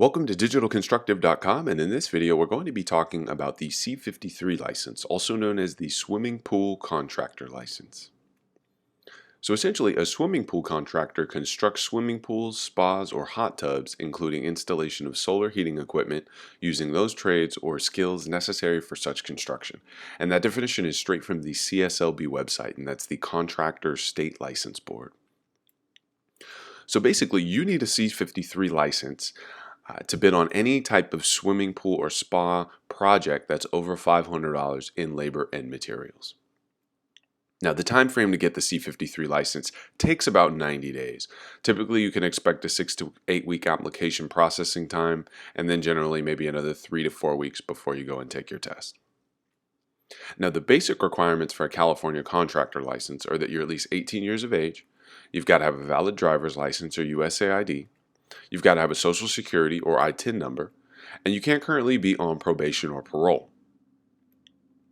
Welcome to digitalconstructive.com, and in this video we're going to be talking about the C-53 license, also known as the Swimming Pool Contractor License. So essentially, a swimming pool contractor constructs swimming pools, spas, or hot tubs, including installation of solar heating equipment, using those trades or skills necessary for such construction. And that definition is straight from the CSLB website, and that's the Contractor State License Board. So basically, you need a C-53 license to bid on any type of swimming pool or spa project that's over $500 in labor and materials. Now, the time frame to get the C-53 license takes about 90 days. Typically, you can expect a 6 to 8 week application processing time, and then generally maybe another 3 to 4 weeks before you go and take your test. Now, the basic requirements for a California contractor license are that you're at least 18 years of age, you've got to have a valid driver's license or USAID, you've got to have a Social Security or ITIN number, and you can't currently be on probation or parole.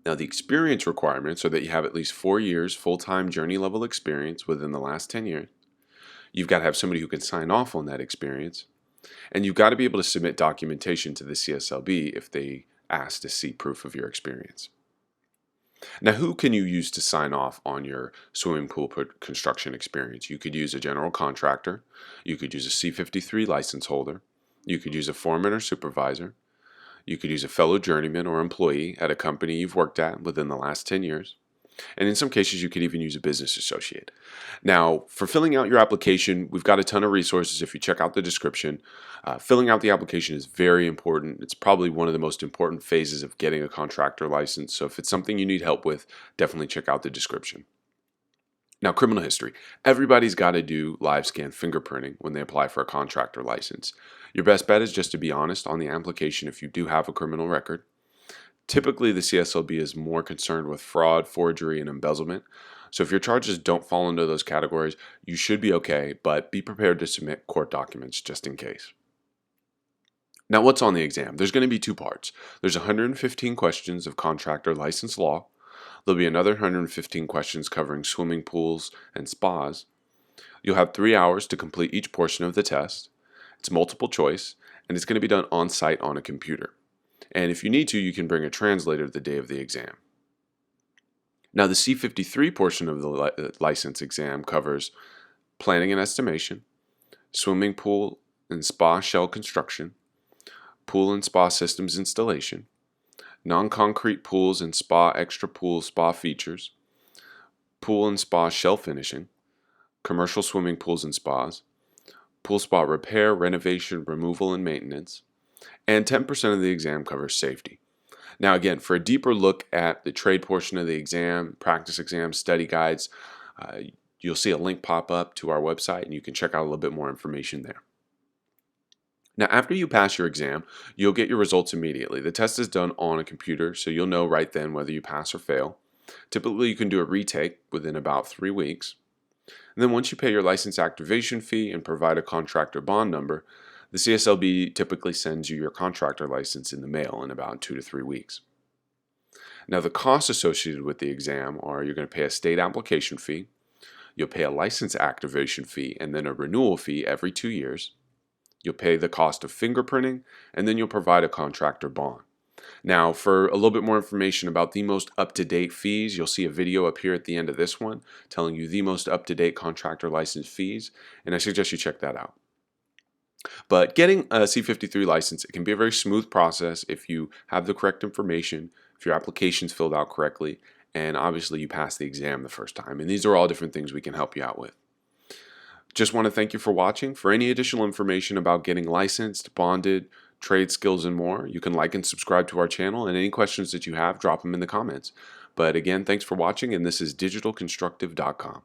Now, the experience requirements are that you have at least 4 years full-time journey level experience within the last 10 years. You've got to have somebody who can sign off on that experience, and you've got to be able to submit documentation to the CSLB if they ask to see proof of your experience. Now, who can you use to sign off on your swimming pool construction experience? You could use a general contractor, you could use a C-53 license holder, you could use a foreman or supervisor, you could use a fellow journeyman or employee at a company you've worked at within the last 10 years, and in some cases you could even use a business associate. Now, for filling out your application, we've got a ton of resources if you check out the description. Filling out the application is very important. It's probably one of the most important phases of getting a contractor license, so if it's something you need help with, definitely check out the description. Now, criminal history. Everybody's got to do live scan fingerprinting when they apply for a contractor license. Your best bet is just to be honest on the application if you do have a criminal record. Typically, the CSLB is more concerned with fraud, forgery, and embezzlement. So if your charges don't fall into those categories, you should be okay, but be prepared to submit court documents just in case. Now, what's on the exam? There's going to be two parts. There's 115 questions of contractor license law. There'll be another 115 questions covering swimming pools and spas. You'll have 3 hours to complete each portion of the test. It's multiple choice, and it's going to be done on site on a computer. And if you need to, you can bring a translator the day of the exam. Now, the C-53 portion of the license exam covers planning and estimation, swimming pool and spa shell construction, pool and spa systems installation, non-concrete pools and spa extra pool spa features, pool and spa shell finishing, commercial swimming pools and spas, pool spa repair, renovation, removal, and maintenance, and 10% of the exam covers safety. Now again, for a deeper look at the trade portion of the exam, practice exam, study guides, you'll see a link pop up to our website and you can check out a little bit more information there. Now, after you pass your exam, you'll get your results immediately. The test is done on a computer, so you'll know right then whether you pass or fail. Typically, you can do a retake within about 3 weeks. And then once you pay your license activation fee and provide a contractor bond number, the CSLB typically sends you your contractor license in the mail in about 2 to 3 weeks. Now, the costs associated with the exam are you're going to pay a state application fee, you'll pay a license activation fee, and then a renewal fee every 2 years. You'll pay the cost of fingerprinting, and then you'll provide a contractor bond. Now, for a little bit more information about the most up-to-date fees, you'll see a video up here at the end of this one telling you the most up-to-date contractor license fees, and I suggest you check that out. But getting a C-53 license, it can be a very smooth process if you have the correct information, if your application's filled out correctly, and obviously you pass the exam the first time. And these are all different things we can help you out with. Just want to thank you for watching. For any additional information about getting licensed, bonded, trade skills, and more, you can like and subscribe to our channel, and any questions that you have, drop them in the comments. But again, thanks for watching, and this is digitalconstructive.com.